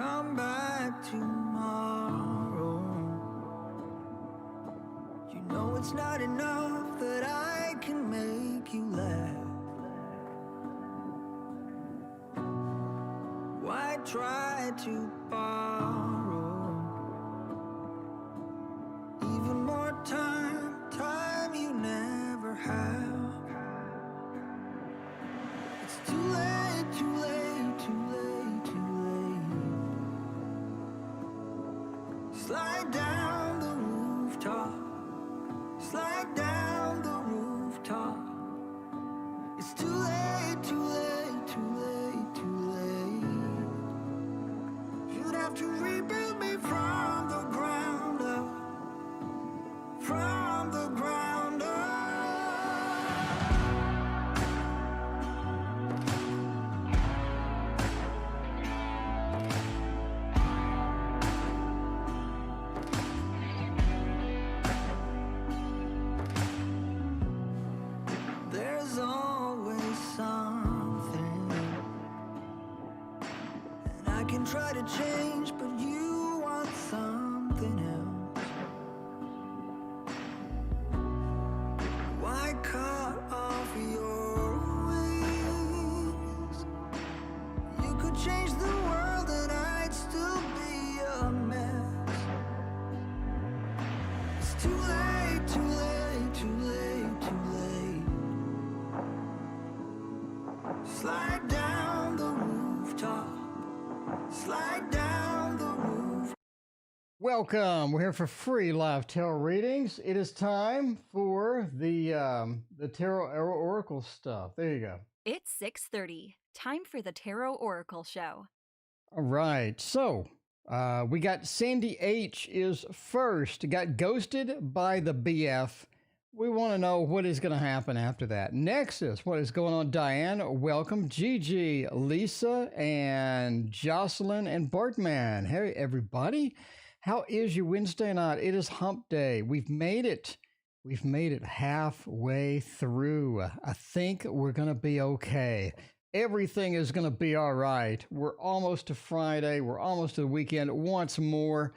come back tomorrow. You know it's not enough that I can make you laugh. Why try to borrow even more time you never have? It's too late, too late, too late, too late. Slide down the rooftop, slide down the rooftop. It's too late, too late, too late, too late. You'd have to rebuild me from the ground up, from the ground up. There's always something, and I can try to change, but you want something else. Why cut off your wings? You could change the world and I'd still be a mess. It's too late, too late, too late, too late. Slide down the rooftop, slide down the roof. Welcome. We're here for free live tarot readings. It is time for the tarot oracle stuff. There you go. It's 6:30. Time for the Tarot Oracle Show. All right. So we got Sandy H is first. Got ghosted by the BF. We want to know what is going to happen after that. Nexus, what is going on? Diane, welcome. Gigi, Lisa, and Jocelyn, and Bartman. Hey, everybody. How is your Wednesday night? It is hump day. We've made it. We've made it halfway through. I think we're going to be okay. Everything is going to be all right. We're almost to Friday. We're almost to the weekend once more.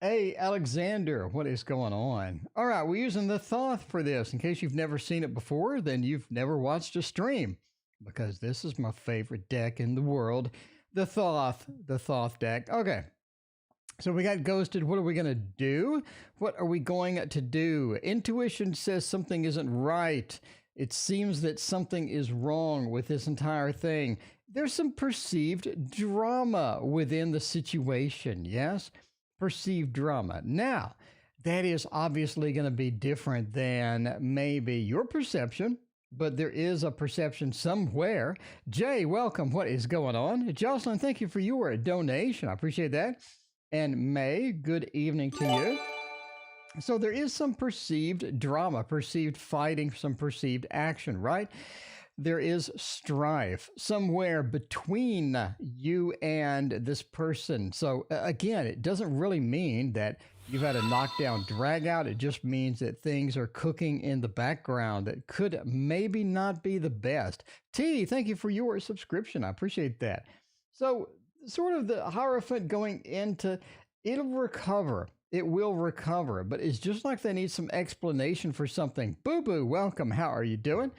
Hey, Alexander, what is going on? All right, we're using the Thoth for this. In case you've never seen it before, then you've never watched a stream, because this is my favorite deck in the world, the Thoth deck. Okay, so we got ghosted. What are we going to do? What are we going to do? Intuition says something isn't right. It seems that something is wrong with this entire thing. There's some perceived drama within the situation, yes? Perceived drama. Now, that is obviously going to be different than maybe your perception, but there is a perception somewhere. Jay, welcome. What is going on? Jocelyn, thank you for your donation. I appreciate that. And May, good evening to you. So there is some perceived drama, perceived fighting, some perceived action, right? There is strife somewhere between you and this person. So again, it doesn't really mean that you've had a knockdown drag out. It just means that things are cooking in the background that could maybe not be the best. T, thank you for your subscription. I appreciate that. So sort of the Hierophant going into, it'll recover. It will recover, but it's just like they need some explanation for something. Boo Boo, welcome. How are you doing?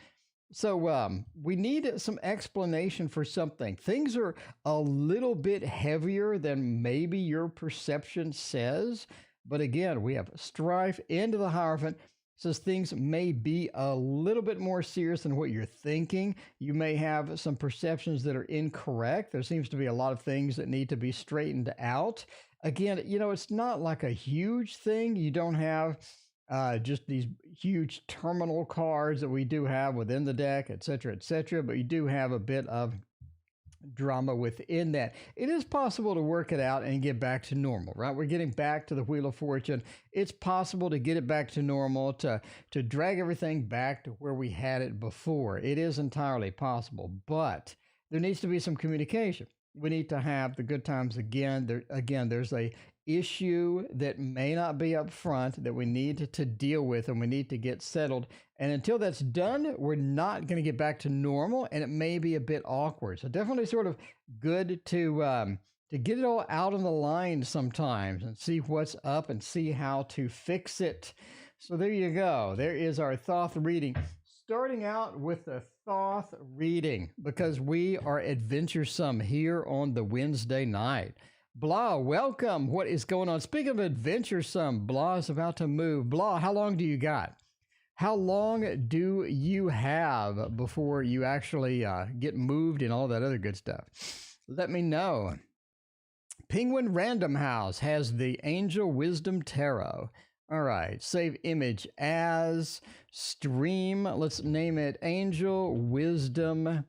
So we need some explanation for something. Things are a little bit heavier than maybe your perception says. But again, we have strife into the Hierophant. Says things may be a little bit more serious than what you're thinking. You may have some perceptions that are incorrect. There seems to be a lot of things that need to be straightened out. Again, you know, it's not like a huge thing. You don't have just these huge terminal cards that we do have within the deck, et cetera, but you do have a bit of drama within that. It is possible to work it out and get back to normal, right? We're getting back to the Wheel of Fortune. It's possible to get it back to normal, to drag everything back to where we had it before. It is entirely possible, but there needs to be some communication. We need to have the good times again. There's a issue that may not be up front that we need to deal with, and we need to get settled. And until that's done, we're not going to get back to normal, and it may be a bit awkward. So definitely sort of good to to get it all out on the line sometimes and see what's up and see how to fix it. So there you go. There is our Thoth reading. Starting out with the Thoth reading because we are adventuresome here on the Wednesday night. Blah, welcome. What is going on? Speaking of adventuresome, Blah is about to move. Blah, how long do you got? How long do you have before you actually get moved and all that other good stuff? Let me know. Penguin Random House has the Angel Wisdom Tarot. All right, save image as stream. Let's name it Angel Wisdom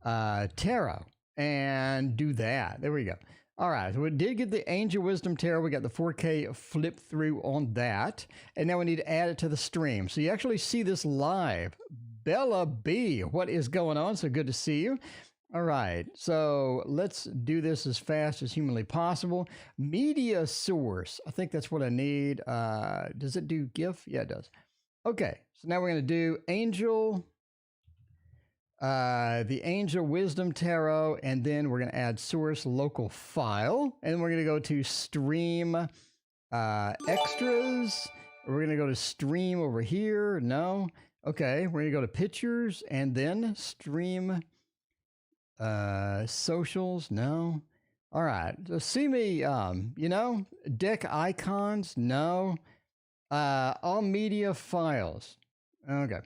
Tarot and do that. There we go. All right, so we did get the Angel Wisdom Tarot. We got the 4K flip through on that. And now we need to add it to the stream. So you actually see this live. Bella B, what is going on? So good to see you. All right, so let's do this as fast as humanly possible. Media source, I think that's what I need. Does it do GIF? Yeah, it does. Okay, so now we're going to do Angel, the Angel Wisdom Tarot, and then we're going to add source local file, and we're going to go to stream extras. We're going to go to stream over here. No. Okay, we're going to go to pictures and then stream socials. No. All right. So see me, deck icons. No. All media files. Okay.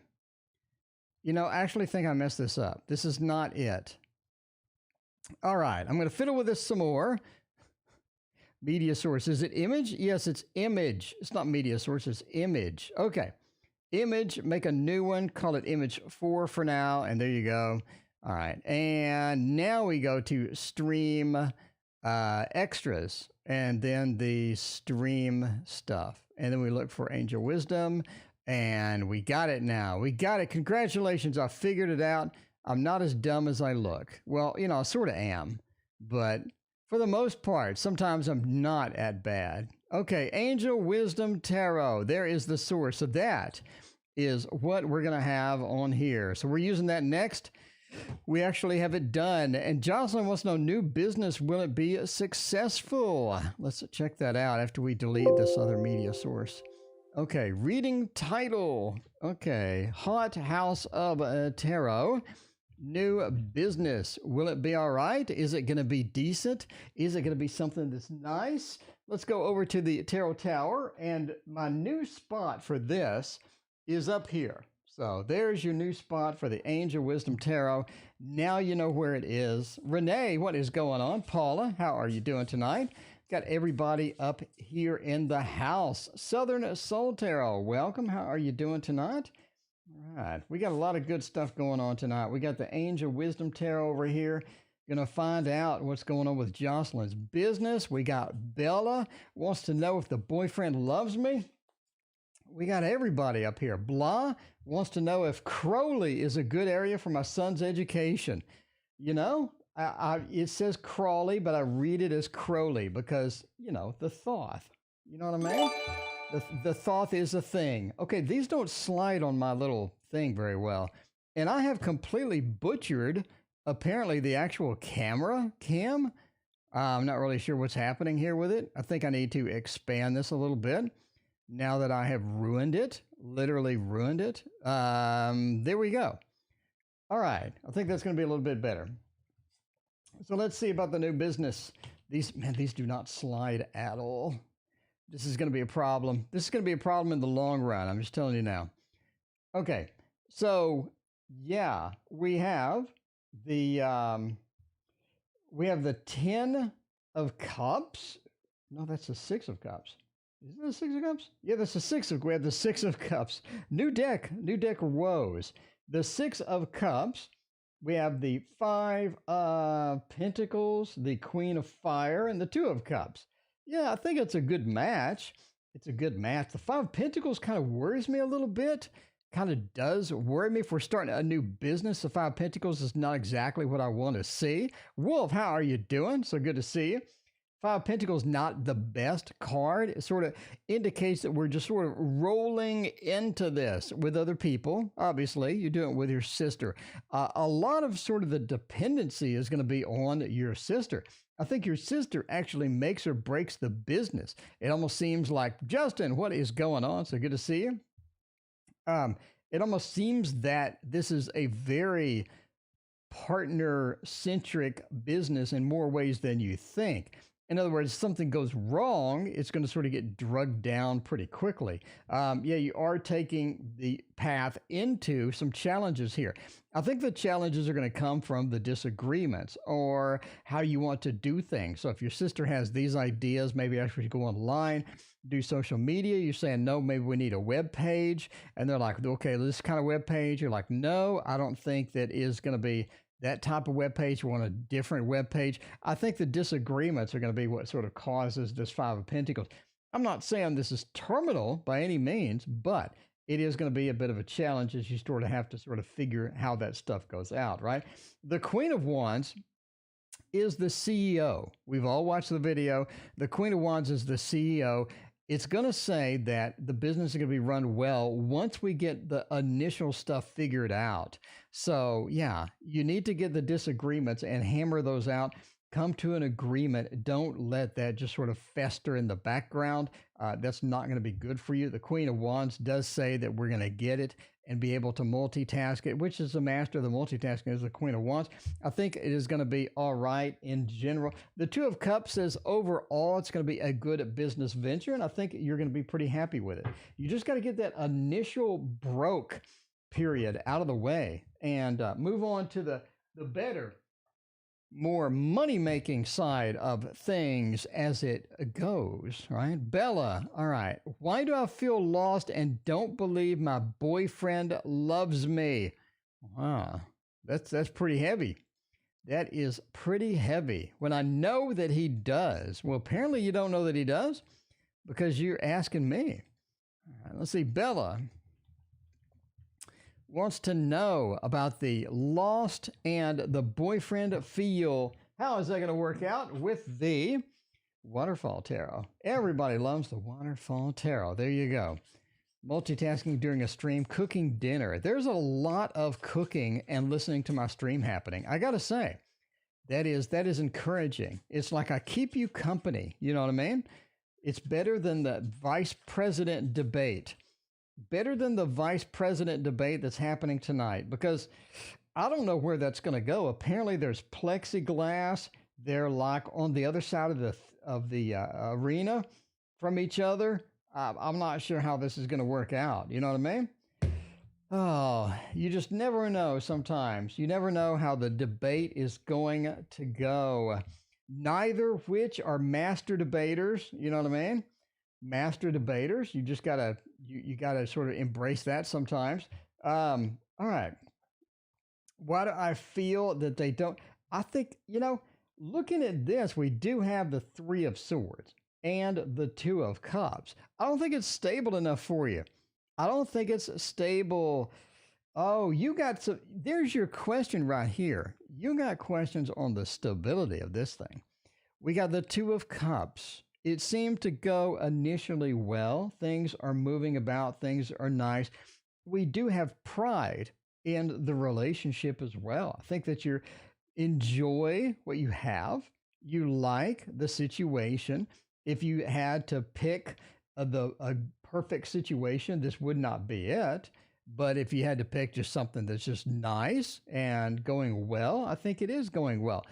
I actually think I messed this up. This is not it. All right. I'm going to fiddle with this some more. Media source. Is it image? Yes, it's image. It's not media source. It's image. Okay. Image. Make a new one. Call it image 4 for now. And there you go. All right. And now we go to stream extras and then the stream stuff. And then we look for Angel Wisdom. And we got it now. We got it. Congratulations. I figured it out. I'm not as dumb as I look. Well, I sort of am. But for the most part, sometimes I'm not at bad. Okay, Angel Wisdom Tarot. There is the source. So that is what we're going to have on here. So we're using that next. We actually have it done. And Jocelyn wants to know, new business, will it be successful? Let's check that out after we delete this other media source. Okay, reading title. Okay, Hot House of Tarot. New business. Will it be all right? Is it going to be decent? Is it going to be something that's nice? Let's go over to the Tarot Tower. And my new spot for this is up here. So there's your new spot for the Angel Wisdom Tarot. Now you know where it is. Renee, what is going on? Paula, how are you doing tonight? Got everybody up here in the house. Southern Soul Tarot, welcome. How are you doing tonight? All right, we got a lot of good stuff going on tonight. We got the Angel Wisdom Tarot over here. Gonna find out what's going on with Jocelyn's business. We got Bella, wants to know if the boyfriend loves me. We got everybody up here. Blah wants to know if Crowley is a good area for my son's education. It says Crawley, but I read it as Crowley because, the Thoth. You know what I mean? The Thoth is a thing. Okay, these don't slide on my little thing very well. And I have completely butchered, apparently, the actual cam. I'm not really sure what's happening here with it. I think I need to expand this a little bit now that I have ruined it, literally ruined it. There we go. All right, I think that's going to be a little bit better. So let's see about the new business. These do not slide at all. This is going to be a problem. This is going to be a problem in the long run. I'm just telling you now. Okay, so yeah, we have the 10 of Cups. No, that's the 6 of Cups. Is it the 6 of Cups? Yeah, that's the 6 of. We have the 6 of Cups. New deck woes. The 6 of Cups. We have the 5 of Pentacles, the Queen of Fire, and the 2 of Cups. Yeah, I think it's a good match. It's a good match. The 5 of Pentacles kind of worries me a little bit. Kind of does worry me. If we're starting a new business, the 5 of Pentacles is not exactly what I want to see. Wolf, how are you doing? So good to see you. Five of Pentacles not the best card. It sort of indicates that we're just sort of rolling into this with other people. Obviously, you do it with your sister. A lot of sort of the dependency is going to be on your sister. I think your sister actually makes or breaks the business. It almost seems like, Justin, what is going on? So good to see you. It almost seems that this is a very partner-centric business in more ways than you think. In other words, something goes wrong, it's going to sort of get drugged down pretty quickly. Yeah, you are taking the path into some challenges here. I think the challenges are going to come from the disagreements or how you want to do things. So if your sister has these ideas, maybe I should go online, do social media. You're saying, no, maybe we need a web page. And they're like, okay, this kind of web page. You're like, no, I don't think that is going to be that type of web page. We want a different web page. I think the disagreements are going to be what sort of causes this Five of Pentacles. I'm not saying this is terminal by any means, but it is going to be a bit of a challenge as you sort of have to sort of figure how that stuff goes out, right? The Queen of Wands is the CEO. We've all watched the video. The Queen of Wands is the CEO. It's going to say that the business is going to be run well once we get the initial stuff figured out. So yeah, you need to get the disagreements and hammer those out. Come to an agreement. Don't let that just sort of fester in the background. That's not going to be good for you. The Queen of Wands does say that we're going to get it and be able to multitask it, which is the master of the multitasking is the Queen of Wands. I think it is going to be all right in general. The Two of Cups says overall it's going to be a good business venture, and I think you're going to be pretty happy with it. You just got to get that initial broke period out of the way and move on to the better, more money-making side of things as it goes, right? Bella, all right. Why do I feel lost and don't believe my boyfriend loves me? Wow, that's pretty heavy. That is pretty heavy. When I know that he does. Well, apparently you don't know that he does because you're asking me. All right, let's see. Bella wants to know about the lost and the boyfriend feel. How is that going to work out with the Waterfall Tarot? Everybody loves the Waterfall Tarot. There you go. Multitasking during a stream, cooking dinner. There's a lot of cooking and listening to my stream happening. I got to say, that is encouraging. It's like I keep you company. You know what I mean? It's better than the vice president debate. Better than the vice president debate that's happening tonight, because I don't know where that's going to go. Apparently there's plexiglass. They're like on the other side of the arena from each other. I'm not sure how this is going to work out. You know what I mean? Oh, you just never know sometimes. You never know how the debate is going to go. Neither which are master debaters. You know what I mean? Master debaters. You just gotta you gotta sort of embrace that sometimes. All right. Why do I feel that they don't? I think, looking at this, we do have the Three of Swords and the Two of Cups. I don't think it's stable enough for you. I don't think it's stable. Oh, you got some. There's your question right here. You got questions on the stability of this thing. We got the Two of Cups. It seemed to go initially well. Things are moving about. Things are nice. We do have pride in the relationship as well. I think that you enjoy what you have. You like the situation. If you had to pick a perfect situation, this would not be it. But if you had to pick just something that's just nice and going well, I think it is going well.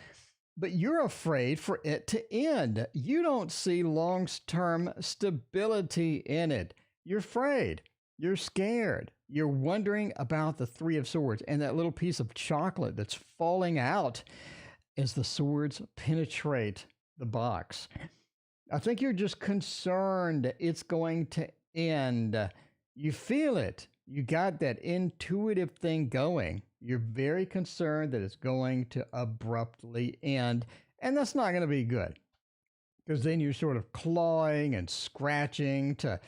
But you're afraid for it to end. You don't see long-term stability in it. You're afraid. You're scared. You're wondering about the Three of Swords and that little piece of chocolate that's falling out as the swords penetrate the box. I think you're just concerned it's going to end. You feel it. You got that intuitive thing going. You're very concerned that it's going to abruptly end, and that's not going to be good, because then you're sort of clawing and scratching to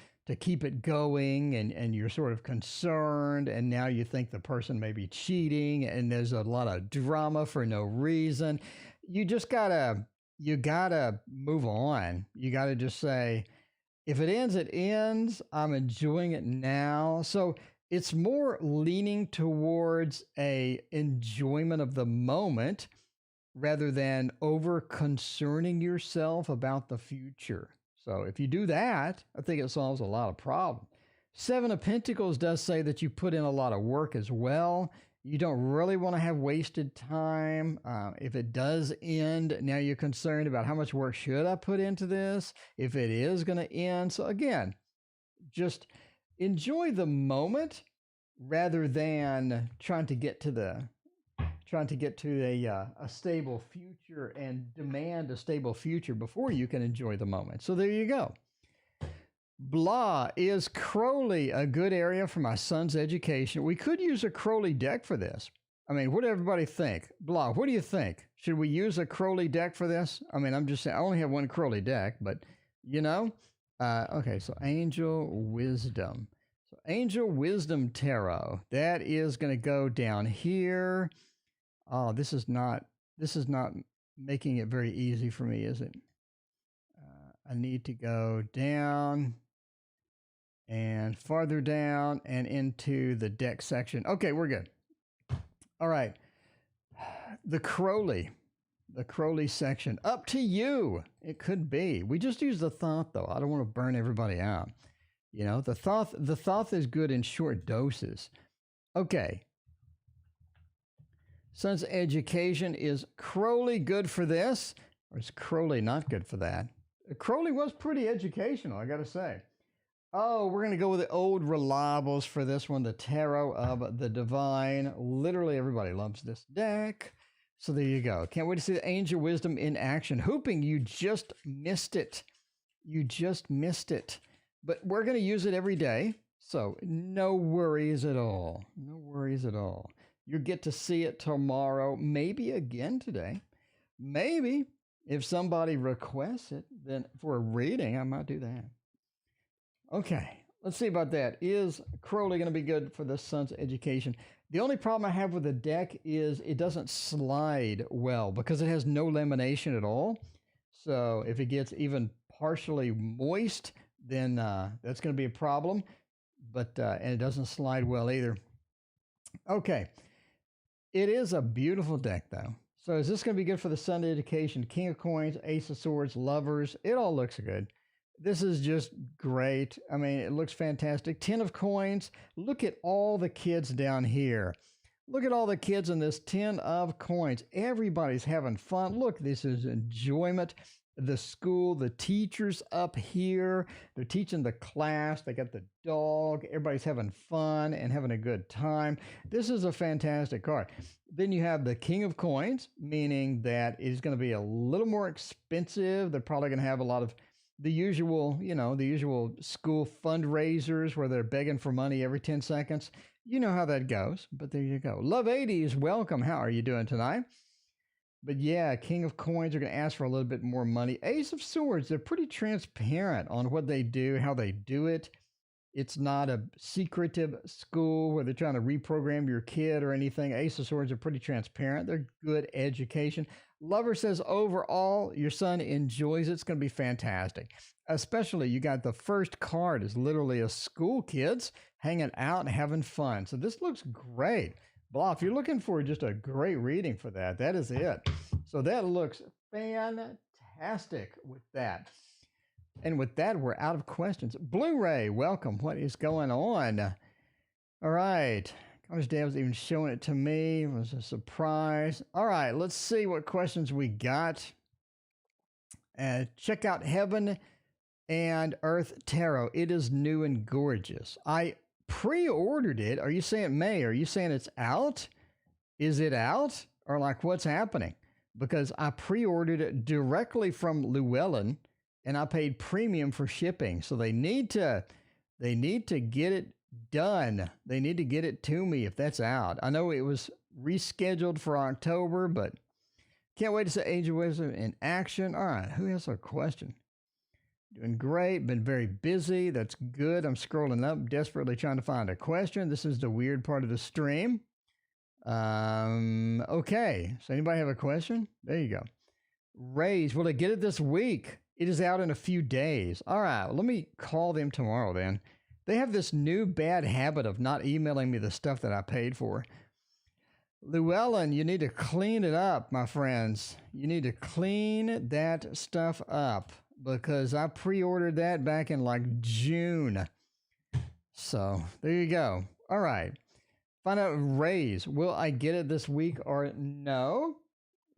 keep it going, and you're sort of concerned, and now you think the person may be cheating, and there's a lot of drama for no reason. You just gotta you gotta move on. You gotta just say, if it ends, it ends. I'm enjoying it now. So it's more leaning towards a enjoyment of the moment rather than over concerning yourself about the future. So if you do that, I think it solves a lot of problems. Seven of Pentacles does say that you put in a lot of work as well. You don't really want to have wasted time. If it does end, now you're concerned about how much work should I put into this if it is going to end. So again, just enjoy the moment rather than trying to get to a stable future and demand a stable future before you can enjoy the moment. So there you go. Blah, is Crowley a good area for my son's education? We could use a Crowley deck for this. I mean, what do everybody think? Blah, what do you think? Should we use a Crowley deck for this? I mean, I'm just saying, I only have one Crowley deck, but you know? Okay, so Angel Wisdom. So Angel Wisdom Tarot, that is going to go down here. Oh, this is not making it very easy for me, is it? I need to go down and farther down and into the deck section. Okay, we're good. All right. The Crowley section. Up to you. It could be. We just use the thought, though. I don't want to burn everybody out. You know, the thought is good in short doses. Okay. Son's education. Is Crowley good for this? Or is Crowley not good for that? Crowley was pretty educational, I got to say. Oh, we're going to go with the old reliables for this one, the Tarot of the Divine. Literally everybody loves this deck. So there you go. Can't wait to see the Angel Wisdom in action. Hooping, you just missed it. You just missed it. But we're going to use it every day. So no worries at all. No worries at all. You'll get to see it tomorrow, maybe again today. Maybe. If somebody requests it, then for a reading, I might do that. Okay, let's see about that. Is Crowley going to be good for the son's education? The only problem I have with the deck is it doesn't slide well because it has no lamination at all. So if it gets even partially moist, then that's going to be a problem. But and it doesn't slide well either. Okay, it is a beautiful deck though. So is this going to be good for the son education? King of Coins, Ace of Swords, Lovers. It all looks good. This is just great. I mean, it looks fantastic. 10 of Coins. Look at all the kids down here. Look at all the kids in this 10 of Coins. Everybody's having fun. Look, this is enjoyment. The school, the teachers up here, they're teaching the class. They got the dog. Everybody's having fun and having a good time. This is a fantastic card. Then you have the King of Coins, meaning that it's going to be a little more expensive. They're probably going to have a lot of the usual, the usual school fundraisers where they're begging for money every 10 seconds. You know how that goes, but there you go. Love 80s, welcome. How are you doing tonight? But yeah, King of Coins are going to ask for a little bit more money. Ace of Swords, they're pretty transparent on what they do, how they do it. It's not a secretive school where they're trying to reprogram your kid or anything. Ace of Swords are pretty transparent. They're good education. Lover says overall, your son enjoys it. It's going to be fantastic. Especially you got the first card is literally a school kids hanging out and having fun. So this looks great. Blah, if you're looking for just a great reading for that, that is it. So that looks fantastic with that. And with that, we're out of questions. Blu-ray, welcome. What is going on? All right. College Dad was even showing it to me. It was a surprise. All right, let's see what questions we got. Check out Heaven and Earth Tarot. It is new and gorgeous. I pre-ordered it. Are you saying May? Are you saying it's out? Is it out? Or like what's happening? Because I pre-ordered it directly from Llewellyn and I paid premium for shipping. So they need to get it done. They need to get it to me if that's out. I know it was rescheduled for October, but can't wait to see Angel Wisdom in action. All right, who has a question? Doing great, been very busy. That's good. I'm scrolling up, desperately trying to find a question. This is the weird part of the stream. Okay, so anybody have a question? There you go. Raise, will they get it this week? It is out in a few days. All right, let me call them tomorrow then. They have this new bad habit of not emailing me the stuff that I paid for. Llewellyn, you need to clean it up, my friends. You need to clean that stuff up because I pre-ordered that back in like June. So there you go. All right. Find out raise. Will I get it this week or no?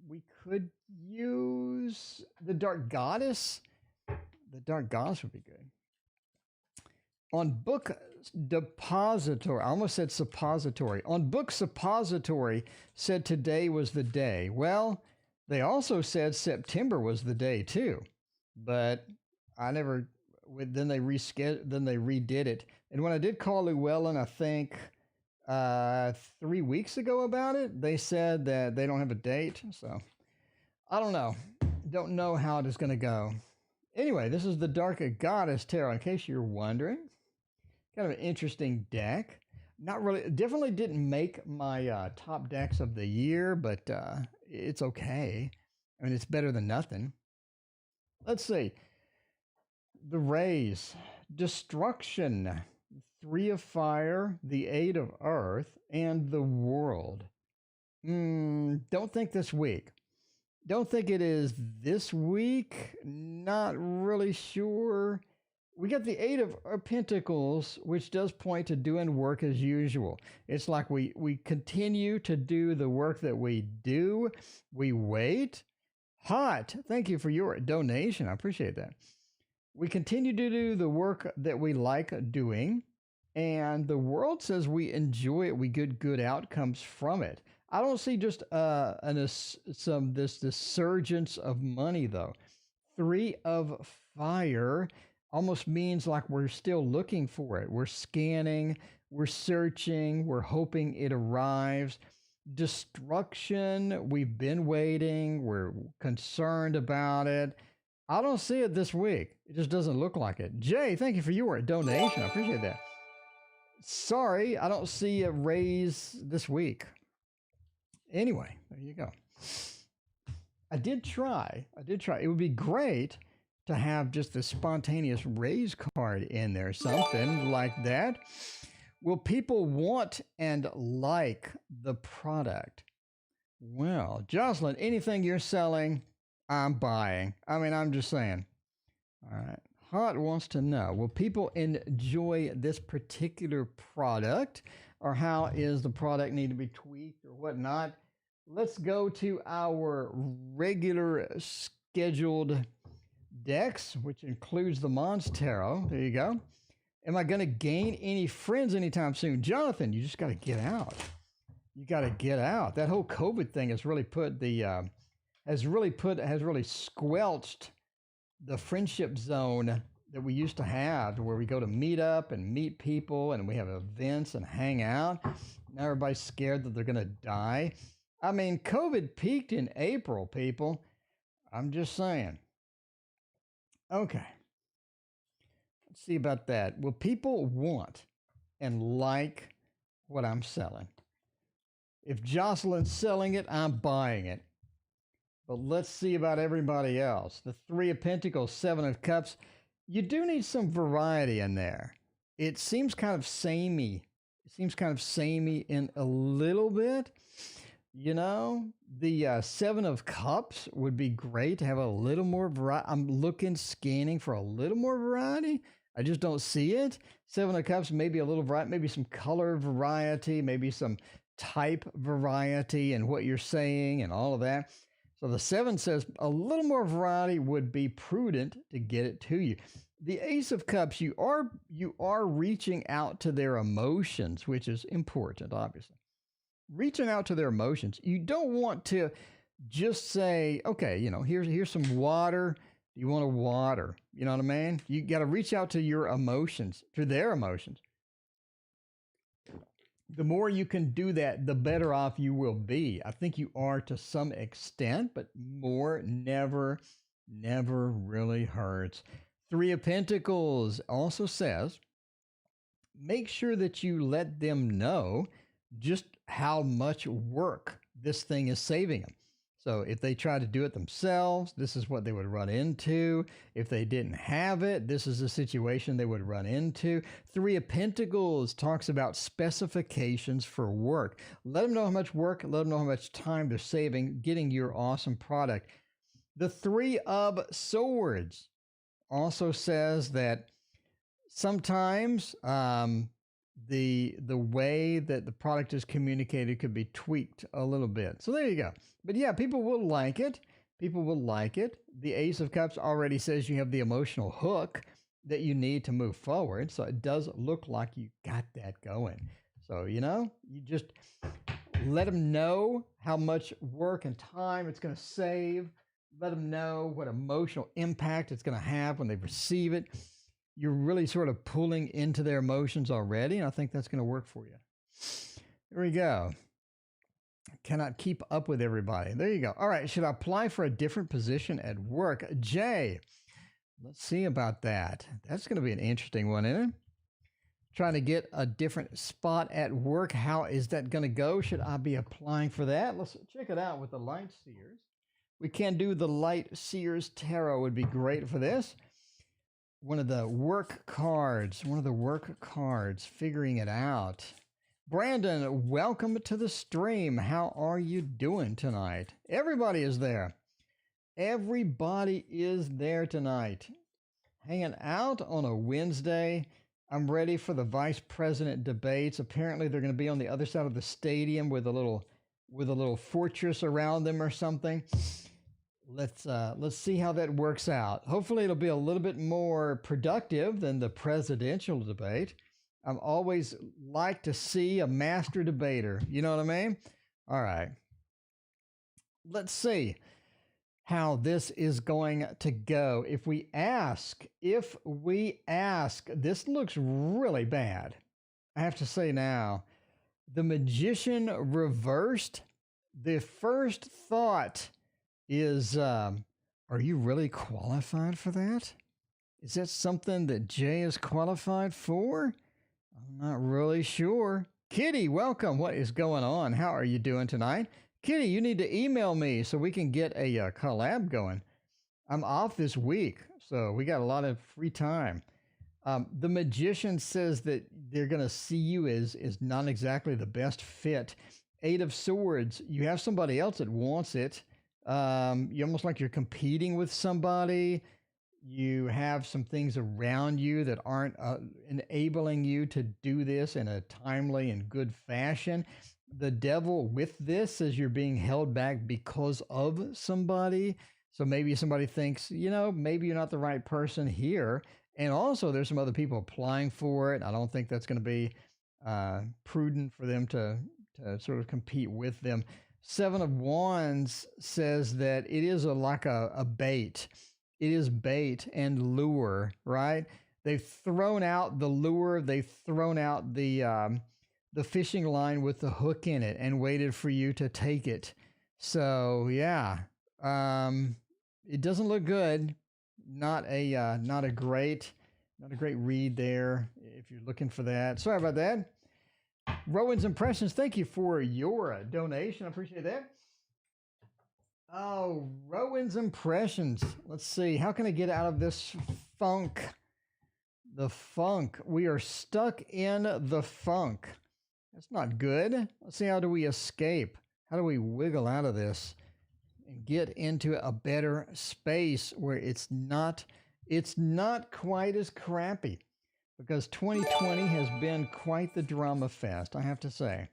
We could use the Dark Goddess. The Dark Goddess would be good. On Book Depository, I almost said suppository. On Book Suppository said today was the day. Well, they also said September was the day too, but I never. Then they redid it. And when I did call Llewellyn, I think 3 weeks ago about it, they said that they don't have a date. So I don't know. Don't know how it is going to go. Anyway, this is the Dark Goddess Tarot, in case you're wondering. Kind of an interesting deck. Not really, definitely didn't make my top decks of the year, but it's okay. I mean, it's better than nothing. Let's see. The raise, destruction, 3 of fire, the 8 of earth, and the world. Don't think this week. Don't think it is this week. Not really sure. We got the 8 of Pentacles, which does point to doing work as usual. It's like we continue to do the work that we do. We wait. Hot. Thank you for your donation. I appreciate that. We continue to do the work that we like doing, and the world says we enjoy it. We get good outcomes from it. I don't see just this surgence of money though. 3 of fire almost means like we're still looking for it. We're scanning, we're searching, we're hoping it arrives. Destruction, we've been waiting, we're concerned about it. I don't see it this week. It just doesn't look like it. Jay, thank you for your donation. I appreciate that. Sorry, I don't see a raise this week. Anyway, there you go. I did try. It would be great to have just a spontaneous raise card in there, something like that. Will people want and like the product? Well, Jocelyn, anything you're selling, I'm buying. I mean, I'm just saying. All right. Hot wants to know, will people enjoy this particular product, or how is the product need to be tweaked or whatnot? Let's go to our regular scheduled decks, which includes the Mons Tarot. There you go. Am I going to gain any friends anytime soon? Jonathan, you just got to get out. You got to get out. That whole COVID thing has really put the has really squelched the friendship zone that we used to have, where we go to meet up and meet people and we have events and hang out. Now everybody's scared that they're going to die. I mean, COVID peaked in April, people. I'm just saying. Okay. Let's see about that. Will people want and like what I'm selling? If Jocelyn's selling it, I'm buying it. But let's see about everybody else. The 3 of Pentacles, 7 of Cups. You do need some variety in there. It seems kind of samey. In a little bit. You know, the 7 of Cups would be great to have a little more variety. I'm scanning for a little more variety. I just don't see it. 7 of Cups, maybe a little variety, maybe some color variety, maybe some type variety and what you're saying and all of that. So the 7 says a little more variety would be prudent to get it to you. The Ace of Cups, you are reaching out to their emotions, which is important, obviously. Reaching out to their emotions. You don't want to just say, okay, here's some water. Do you want a water? You know what I mean? You got to reach out to your emotions, to their emotions. The more you can do that, the better off you will be. I think you are to some extent, but more never really hurts. 3 of Pentacles also says, make sure that you let them know just how much work this thing is saving them. So if they try to do it themselves, this is what they would run into. If they didn't have it, this is a situation they would run into. Three of Pentacles talks about specifications for work. Let them know how much work, let them know how much time they're saving getting your awesome product. The Three of Swords also says that sometimes the way that the product is communicated could be tweaked a little bit. So there you go. But yeah, people will like it. People will like it. The Ace of Cups already says you have the emotional hook that you need to move forward. So it does look like you got that going. So, you know, you just let them know how much work and time it's going to save. Let them know what emotional impact it's going to have when they receive it. You're really sort of pulling into their emotions already, and I think that's going to work for you. There we go. Cannot keep up with everybody. There you go. All right, should I apply for a different position at work? Jay, let's see about that. That's going to be an interesting one, isn't it? Trying to get a different spot at work. How is that going to go? Should I be applying for that? Let's check it out with the Light Seers. We can do the Light Seers Tarot. Would be great for this. One of the work cards, figuring it out. Brandon, welcome to the stream. How are you doing tonight? Everybody is there. Everybody is there tonight. Hanging out on a Wednesday. I'm ready for the vice president debates. Apparently they're going to be on the other side of the stadium with a little fortress around them or something. Let's see how that works out. Hopefully it'll be a little bit more productive than the presidential debate. I'm always like to see a master debater. You know what I mean? All right. Let's see how this is going to go. If we ask, this looks really bad. I have to say now, the Magician reversed. The first thought is, are you really qualified for that? Is that something that Jay is qualified for? I'm not really sure. Kitty, welcome. What is going on? How are you doing tonight? Kitty, you need to email me so we can get a collab going. I'm off this week, so we got a lot of free time. The Magician says that they're going to see you as not exactly the best fit. Eight of Swords, you have somebody else that wants it. You almost like you're competing with somebody. You have some things around you that aren't enabling you to do this in a timely and good fashion. The Devil with this says you're being held back because of somebody. So maybe somebody thinks, you know, maybe you're not the right person here. And also there's some other people applying for it. I don't think that's going to be prudent for them to sort of compete with them. Seven of Wands says that it is like a bait. It is bait and lure, right? They've thrown out the lure. They've thrown out the fishing line with the hook in it and waited for you to take it. So yeah, it doesn't look good. Not a great read there if you're looking for that. Sorry about that. Rowan's Impressions, thank you for your donation. I appreciate that. Oh, Rowan's Impressions. Let's see. How can I get out of this funk? The funk. We are stuck in the funk. That's not good. Let's see. How do we escape? How do we wiggle out of this and get into a better space where it's not quite as crappy? Because 2020 has been quite the drama fest, I have to say.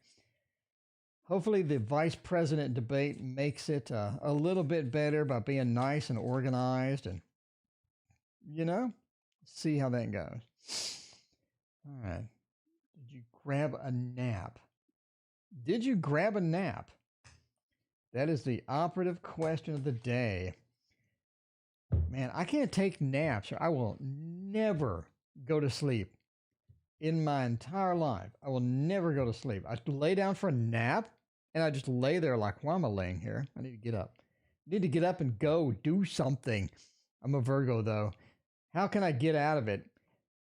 Hopefully the vice president debate makes it a little bit better by being nice and organized, and, you know, see how that goes. All right. Did you grab a nap? Did you grab a nap? That is the operative question of the day. Man, I can't take naps. I will never go to sleep in my entire life. I will never go to sleep. I lay down for a nap, and I just lay there like, why am I laying here? I need to get up. I need to get up and go do something. I'm a Virgo, though. How can I get out of it?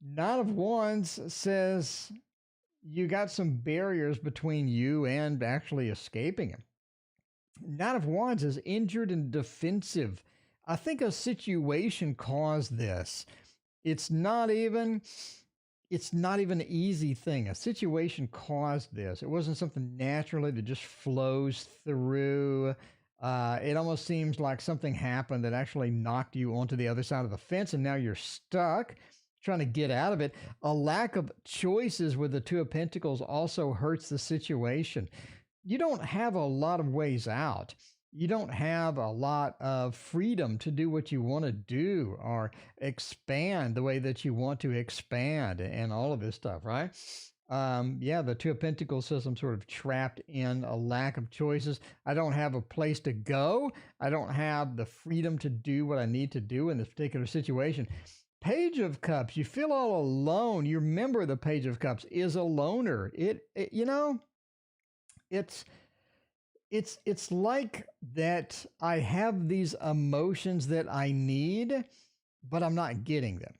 Nine of Wands says you got some barriers between you and actually escaping him. Nine of Wands is injured and defensive. I think a situation caused this. It's not even an easy thing. A situation caused this. It wasn't something naturally that just flows through. It almost seems like something happened that actually knocked you onto the other side of the fence, and now you're stuck trying to get out of it. A lack of choices with the Two of Pentacles also hurts the situation. You don't have a lot of ways out. You don't have a lot of freedom to do what you want to do or expand the way that you want to expand and all of this stuff, right? Yeah, the Two of Pentacles says I'm sort of trapped in a lack of choices. I don't have a place to go. I don't have the freedom to do what I need to do in this particular situation. Page of Cups, you feel all alone. You remember the Page of Cups is a loner. It's like that I have these emotions that I need, but I'm not getting them.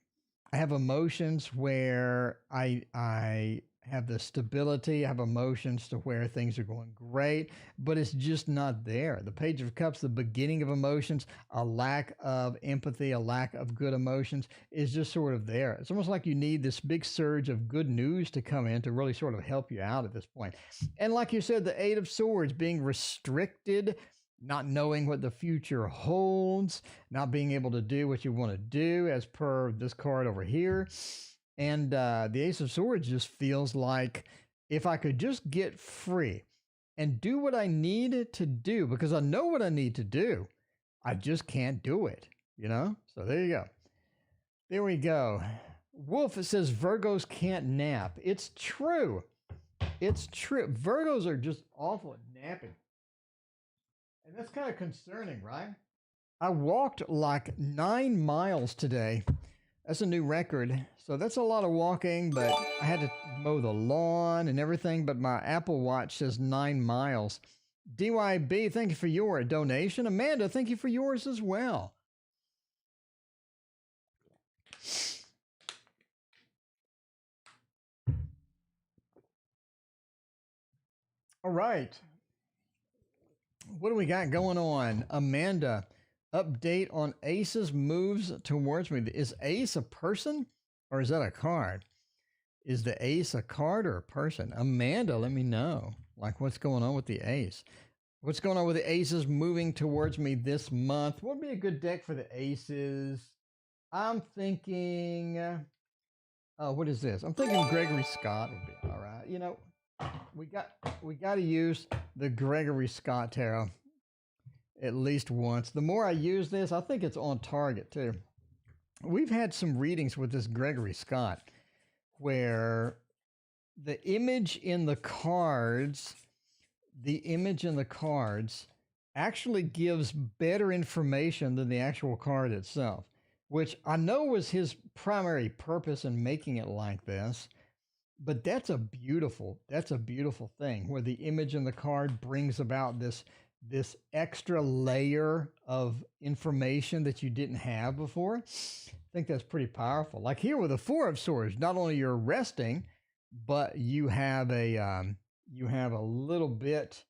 I have emotions where I have the stability. I have emotions to where things are going great, but it's just not there. The Page of Cups, the beginning of emotions, a lack of empathy, a lack of good emotions is just sort of there. It's almost like you need this big surge of good news to come in to really sort of help you out at this point. And like you said, the Eight of Swords, being restricted, not knowing what the future holds, not being able to do what you want to do as per this card over here. And the Ace of Swords just feels like if I could just get free and do what I need to do, because I know what I need to do, I just can't do it, you know? So there you go. There we go. Wolf, it says Virgos can't nap. It's true. It's true. Virgos are just awful at napping. And that's kind of concerning, right? I walked like 9 miles today. That's a new record. So that's a lot of walking, but I had to mow the lawn and everything, but my Apple Watch says 9 miles. DYB, thank you for your donation. Amanda, thank you for yours as well. All right. What do we got going on? Amanda, update on Ace's moves towards me. Is Ace a person or is that a card? Is the Ace a card or a person? Amanda, let me know. Like, what's going on with the Ace? What's going on with the Aces moving towards me this month? What would be a good deck for the Aces? I'm thinking, what is this? I'm thinking Gregory Scott would be all right. You know, we got to use the Gregory Scott tarot at least once. The more I use this, I think it's on target too. We've had some readings with this Gregory Scott where the image in the cards actually gives better information than the actual card itself, which I know was his primary purpose in making it like this. But that's a beautiful thing where the image in the card brings about this extra layer of information that you didn't have before. I think that's pretty powerful. Like here with the Four of Swords, not only you're resting, but you have a little bit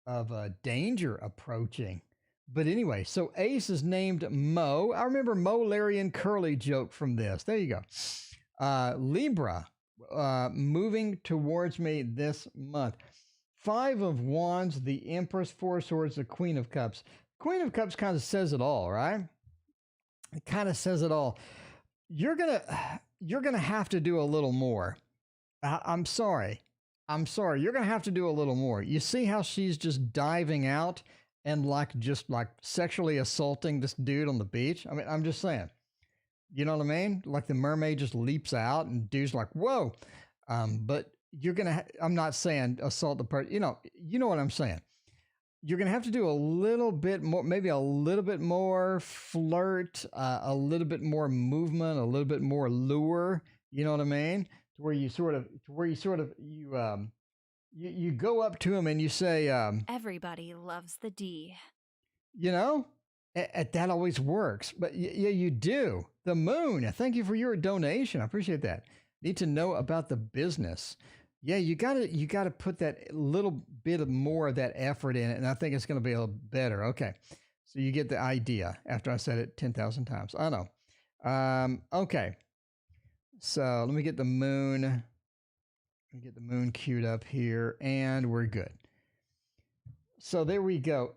of a danger approaching. But anyway, so Ace is named Mo. I remember Mo, Larry, and Curly joke from this. There you go. Libra, moving towards me this month. 5 of Wands, the Empress, 4 of Swords, the Queen of Cups. Queen of Cups kind of says it all, right? It kind of says it all. You're gonna have to do a little more. I'm sorry. You're gonna have to do a little more. You see how she's just diving out and just sexually assaulting this dude on the beach? I mean, I'm just saying. You know what I mean? Like the mermaid just leaps out and dude's like, whoa. But you're going to, I'm not saying assault the person, you know what I'm saying. You're going to have to do a little bit more, maybe a little bit more flirt, a little bit more movement, a little bit more lure. You know what I mean? To where you go up to him and you say, Everybody loves the D. you know, that always works. But yeah, you do. The Moon, thank you for your donation. I appreciate that. Need to know about the business. Yeah, you gotta put that little bit of more of that effort in it, and I think it's gonna be a little better. Okay. So you get the idea after I said it 10,000 times. I know. Okay. So let me get the moon. Let me get the moon queued up here, and we're good. So there we go.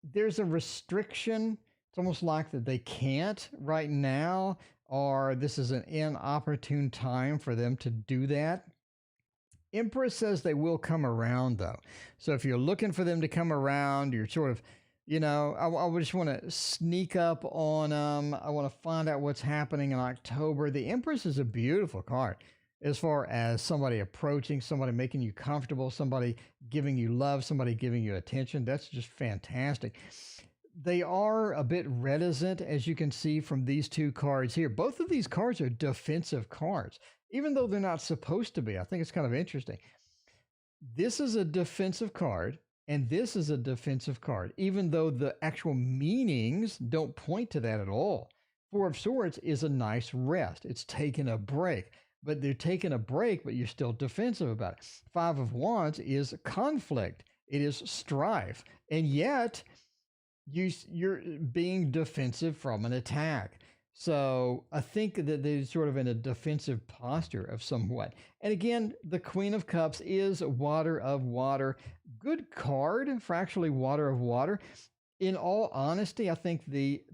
There's a restriction. It's almost like that they can't right now, or this is an inopportune time for them to do that. Empress says they will come around though. So if you're looking for them to come around, you're sort of, I just want to sneak up on them. I want to find out what's happening in October. The Empress is a beautiful card as far as somebody approaching, somebody making you comfortable, somebody giving you love, somebody giving you attention. That's just fantastic. They are a bit reticent, as you can see from these two cards here. Both of these cards are defensive cards, even though they're not supposed to be. I think it's kind of interesting. This is a defensive card, and this is a defensive card, even though the actual meanings don't point to that at all. Four of Swords is a nice rest. It's taking a break, but they're taking a break, but you're still defensive about it. Five of Wands is conflict. It is strife, and yet you're being defensive from an attack. So I think that they're sort of in a defensive posture of somewhat. And again, the Queen of Cups is Water of Water. Good card for actually Water of Water. In all honesty, I think the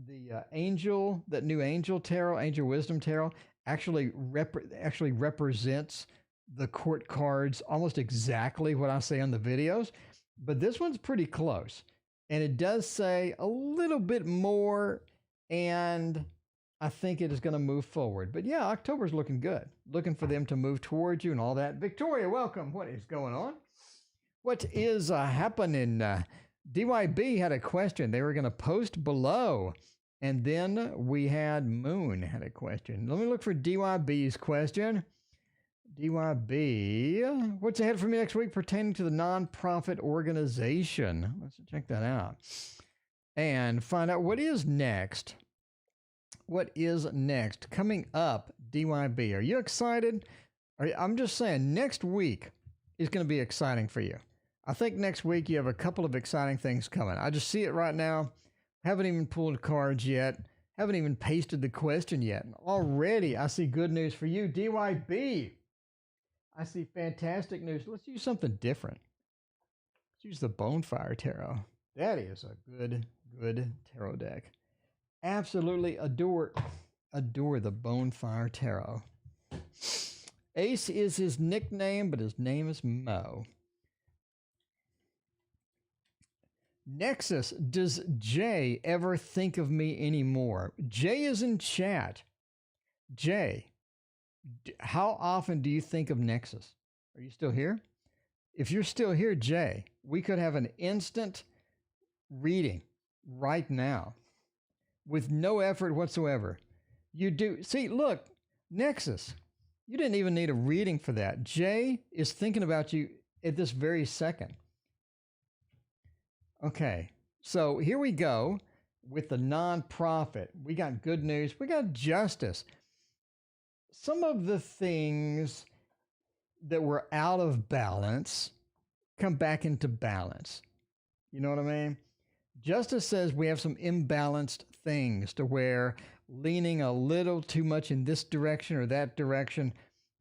angel, that new angel tarot, Angel Wisdom tarot, actually represents the court cards almost exactly what I say on the videos. But this one's pretty close. And it does say a little bit more, and I think it is going to move forward. But yeah, October's looking good. Looking for them to move towards you and all that. Victoria, welcome. What is going on? What is happening? DYB had a question. They were going to post below. And then we had Moon had a question. Let me look for DYB's question. DYB, what's ahead for me next week pertaining to the nonprofit organization? Let's check that out and find out what is next. What is next coming up? DYB, are you excited? I'm just saying, next week is going to be exciting for you. I think next week you have a couple of exciting things coming. I just see it right now. Haven't even pulled cards yet. Haven't even pasted the question yet. And already I see good news for you, DYB. I see fantastic news. Let's use something different. Let's use the Bonefire Tarot. That is a good tarot deck. Absolutely adore the Bonefire Tarot. Ace is his nickname, but his name is Mo. Nexus, does Jay ever think of me anymore? Jay is in chat. Jay, how often do you think of Nexus? Are you still here? If you're still here, Jay, we could have an instant reading right now with no effort whatsoever. You do. See, look, Nexus, you didn't even need a reading for that. Jay is thinking about you at this very second. Okay, so here we go with the nonprofit. We got good news. We got justice. Some of the things that were out of balance come back into balance. You know what I mean? Justice says we have some imbalanced things to where leaning a little too much in this direction or that direction.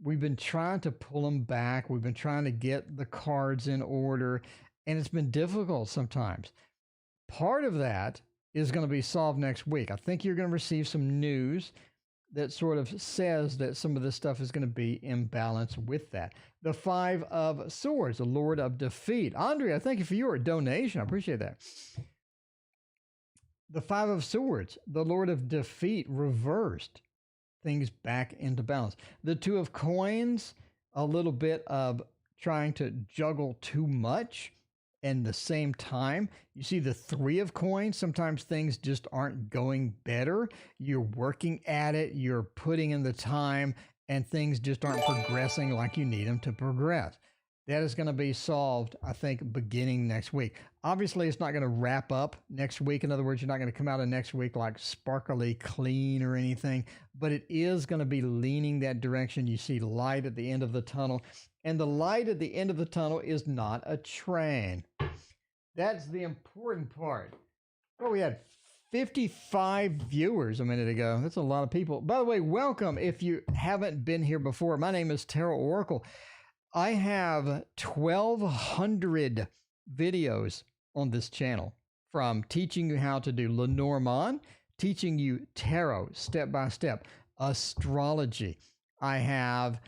We've been trying to pull them back. We've been trying to get the cards in order, and it's been difficult sometimes. Part of that is going to be solved next week. I think you're going to receive some news that sort of says that some of this stuff is going to be in balance with that. The Five of Swords, the Lord of Defeat. Andrea, thank you for your donation. I appreciate that. The Five of Swords, the Lord of Defeat, reversed things back into balance. The Two of Coins, a little bit of trying to juggle too much and the same time. You see the Three of Coins, sometimes things just aren't going better. You're working at it, you're putting in the time, and things just aren't progressing like you need them to progress. That is going to be solved, I think, beginning next week. Obviously, it's not going to wrap up next week. In other words, you're not going to come out of next week like sparkly clean or anything, but it is going to be leaning that direction. You see light at the end of the tunnel, and the light at the end of the tunnel is not a train. That's the important part. Well, we had 55 viewers a minute ago. That's a lot of people. By the way, welcome if you haven't been here before. My name is Tarot Oracle. I have 1,200 videos on this channel, from teaching you how to do Lenormand, teaching you tarot step by step, astrology. I have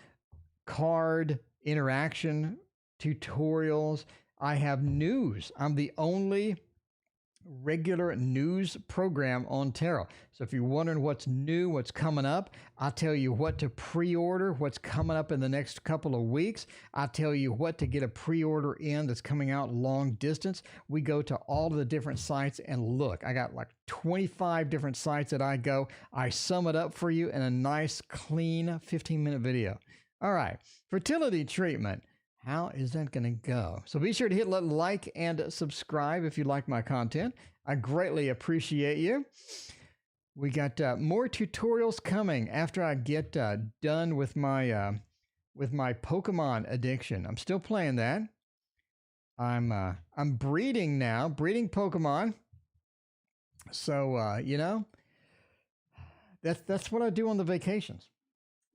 card interaction tutorials. I have news. I'm the only regular news program on tarot. So if you're wondering what's new, what's coming up, I'll tell you what to pre-order, what's coming up in the next couple of weeks. I'll tell you what to get a pre-order in that's coming out long distance. We go to all of the different sites and look. I got like 25 different sites that I go. I sum it up for you in a nice, clean 15-minute video. All right, fertility treatment. How is that going to go? So be sure to hit like and subscribe if you like my content. I greatly appreciate you. We got more tutorials coming after I get done with my Pokemon addiction. I'm still playing that. I'm breeding now, breeding Pokemon. So you know, that's what I do on the vacations.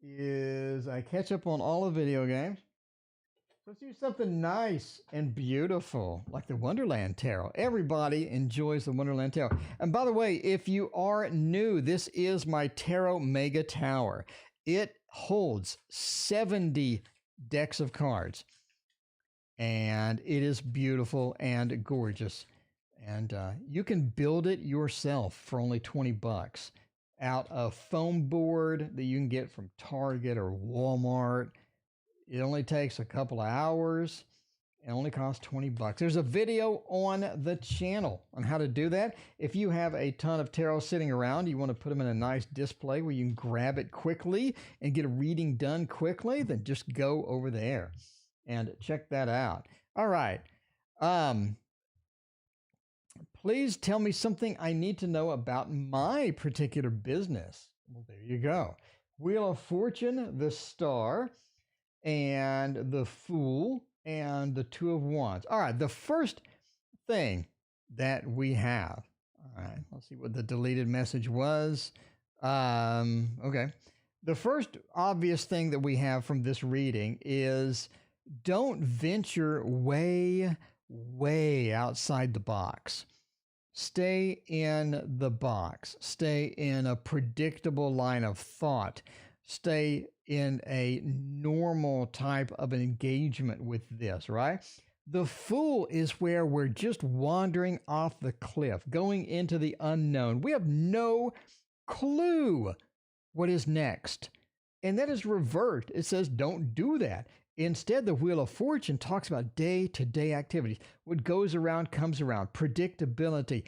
Is I catch up on all the video games. Let's do something nice and beautiful, like the Wonderland Tarot. Everybody enjoys the Wonderland Tarot. And by the way, if you are new, this is my Tarot Mega Tower. It holds 70 decks of cards. And it is beautiful and gorgeous. And you can build it yourself for only 20 bucks out of foam board that you can get from Target or Walmart. It only takes a couple of hours. It only costs 20 bucks. There's a video on the channel on how to do that. If you have a ton of tarot sitting around, you want to put them in a nice display where you can grab it quickly and get a reading done quickly, then just go over there and check that out. All right. Please tell me something I need to know about my particular business. Well, there you go. Wheel of Fortune, the Star, and the Fool, and the Two of Wands. All right, the first thing that we have. All right, let's see what the deleted message was. Okay. The first obvious thing that we have from this reading is don't venture way outside the box. Stay in the box. Stay in a predictable line of thought. Stay in a normal type of an engagement with this, right? The Fool is where we're just wandering off the cliff, going into the unknown. We have no clue what is next. And that is revert. It says don't do that. Instead, the Wheel of Fortune talks about day-to-day activities. What goes around comes around. Predictability.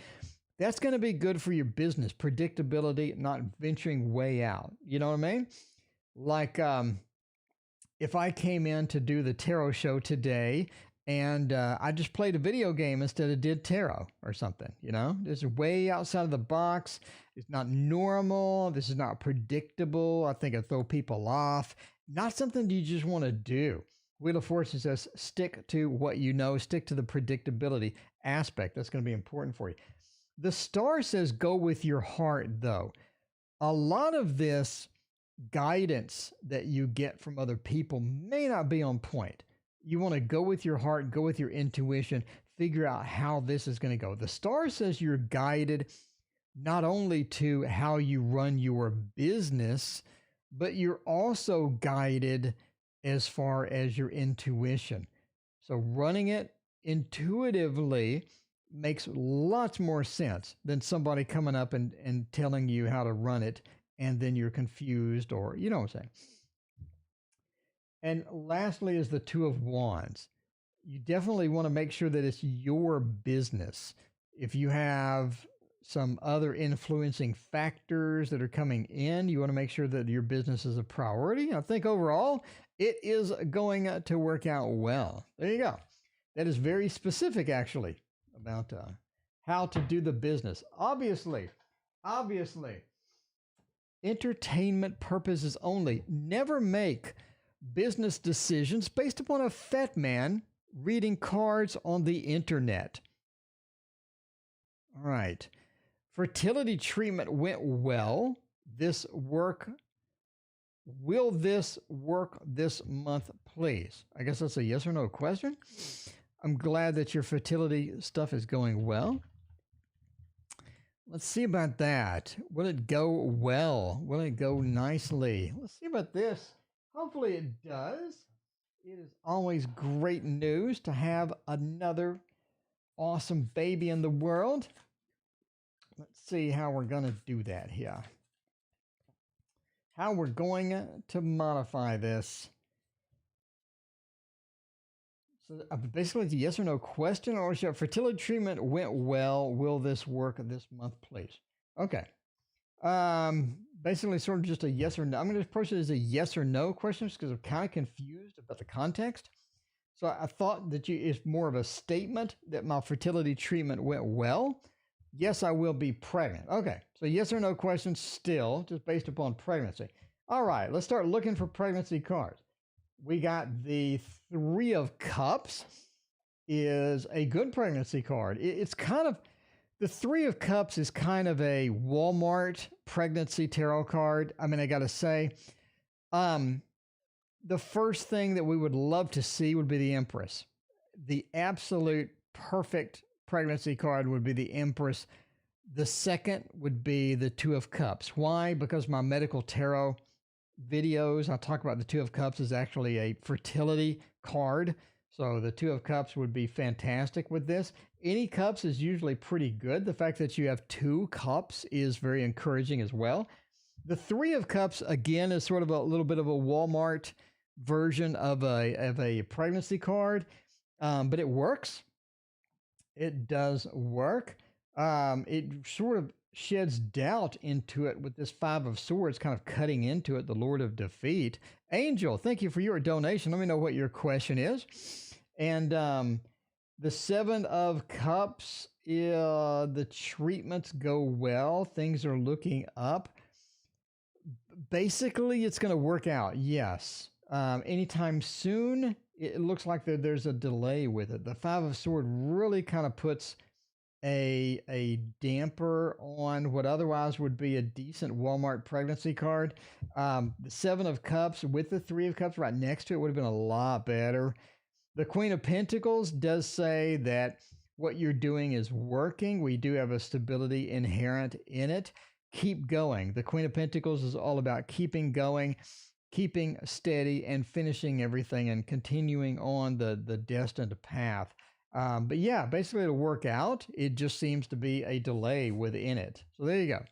That's going to be good for your business. Predictability, not venturing way out. You know what I mean? Like if I came in to do the tarot show today and I just played a video game instead of did tarot or something, you know? This is way outside of the box. It's not normal. This is not predictable. I think it'll throw people off. Not something you just want to do. Wheel of Fortune says stick to what you know. Stick to the predictability aspect. That's going to be important for you. The Star says go with your heart, though. A lot of this guidance that you get from other people may not be on point. You want to go with your heart, go with your intuition, figure out how this is going to go. The Star says you're guided not only to how you run your business, but you're also guided as far as your intuition. So running it intuitively makes lots more sense than somebody coming up and telling you how to run it, and then you're confused, or you know what I'm saying. And lastly is the Two of Wands. You definitely want to make sure that it's your business. If you have some other influencing factors that are coming in. You want to make sure that your business is a priority. I think overall, it is going to work out well. There you go. That is very specific, actually, about how to do the business. Obviously, entertainment purposes only. Never make business decisions based upon a fat man reading cards on the internet. All right. Fertility treatment went well. Will this work this month, please? I guess that's a yes or no question. I'm glad that your fertility stuff is going well. Let's see about that. Will it go well? Will it go nicely? Let's see about this. Hopefully it does. It is always great news to have another awesome baby in the world. Let's see how we're going to do that here. How we're going to modify this. So basically it's a yes or no question, or should fertility treatment went well. Will this work this month, please? Okay. Basically sort of just a yes or no. I'm going to approach it as a yes or no question because I'm kind of confused about the context. So I thought that it's more of a statement that my fertility treatment went well. Yes, I will be pregnant. Okay. So yes or no question still just based upon pregnancy. All right. Let's start looking for pregnancy cards. We got the Three of Cups is a good pregnancy card. It's kind of, the Three of Cups is kind of a Walmart pregnancy tarot card. I mean, I got to say, the first thing that we would love to see would be the Empress. The absolute perfect pregnancy card would be the Empress. The second would be the Two of Cups. Why? Because my medical tarot videos, I talk about the Two of Cups is actually a fertility card. So the Two of Cups would be fantastic with this. Any cups is usually pretty good. The fact that you have two cups is very encouraging as well. The Three of Cups, again, is sort of a little bit of a Walmart version of a pregnancy card, but it works. It does work. It sort of sheds doubt into it with this Five of Swords kind of cutting into it, the Lord of Defeat. Angel, thank you for your donation. Let me know what your question is. And the Seven of Cups, the treatments go well. Things are looking up. Basically, it's going to work out, yes. Anytime soon, it looks like there's a delay with it. The Five of Swords really kind of puts a damper on what otherwise would be a decent Walmart pregnancy card. The Seven of Cups with the Three of Cups right next to it would have been a lot better. The Queen of Pentacles does say that what you're doing is working. We do have a stability inherent in it. Keep going. The Queen of Pentacles is all about keeping going, keeping steady, and finishing everything and continuing on the destined path. But yeah, basically it'll work out. It just seems to be a delay within it. So there you go.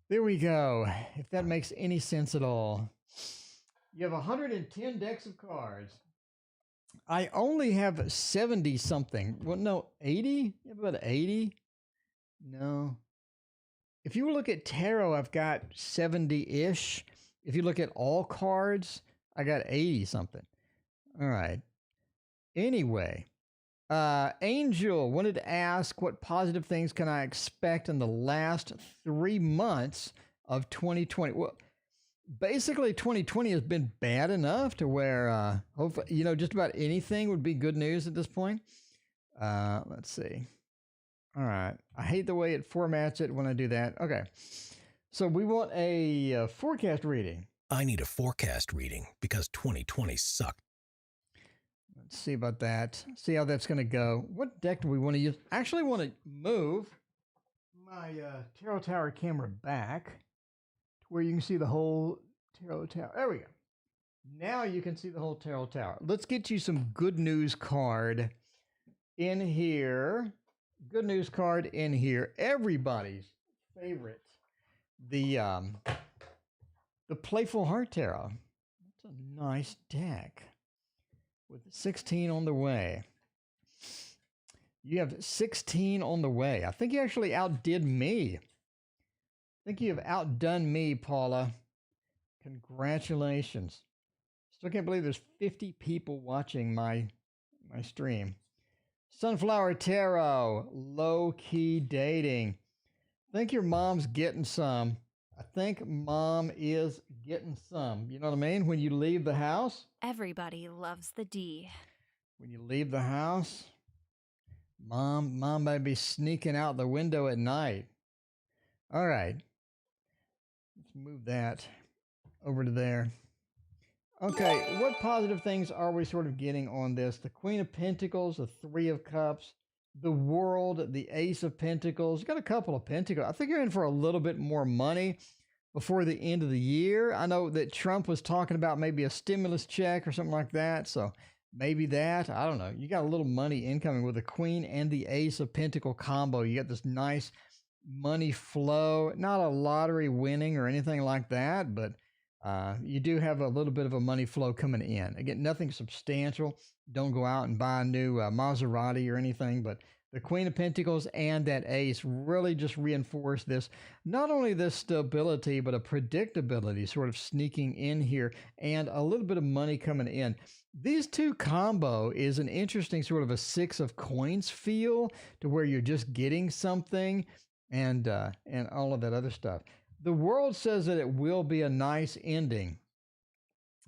There we go. If that makes any sense at all. You have 110 decks of cards. I only have 70 something. Well, no, 80? You have about 80? No. If you look at tarot, I've got 70-ish. If you look at all cards, I got 80 something. All right. Anyway. Angel wanted to ask, what positive things can I expect in the last 3 months of 2020? Well, basically 2020 has been bad enough to where, hopefully, just about anything would be good news at this point. Let's see. All right. I hate the way it formats it when I do that. Okay. So we want a forecast reading. I need a forecast reading because 2020 sucked. Let's see about that. See how that's going to go. What deck do we want to use? I actually want to move my Tarot Tower camera back to where you can see the whole Tarot Tower. There we go. Now you can see the whole Tarot Tower. Let's get you some good news card in here. Good news card in here. Everybody's favorite. The Playful Heart Tarot. That's a nice deck. With 16 on the way. You have 16 on the way. I think you actually outdid me. I think you have outdone me, Paula. Congratulations. Still can't believe there's 50 people watching my stream. Sunflower Tarot, low key dating. I think your mom's getting some. I think mom is getting some. You know what I mean? When you leave the house. Everybody loves the D. When you leave the house, mom may be sneaking out the window at night. All right. Let's move that over to there. Okay, what positive things are we sort of getting on this? The Queen of Pentacles, the Three of Cups, the World, the Ace of Pentacles. You got a couple of Pentacles. I think you're in for a little bit more money before the end of the year. I know that Trump was talking about maybe a stimulus check or something like that. So maybe that. I don't know. You got a little money incoming with the Queen and the Ace of Pentacle combo. You got this nice money flow. Not a lottery winning or anything like that, but you do have a little bit of a money flow coming in. Again, nothing substantial. Don't go out and buy a new Maserati or anything, but the Queen of Pentacles and that Ace really just reinforce this, not only this stability, but a predictability sort of sneaking in here and a little bit of money coming in. These two combo is an interesting sort of a Six of Coins feel to where you're just getting something and all of that other stuff. The World says that it will be a nice ending.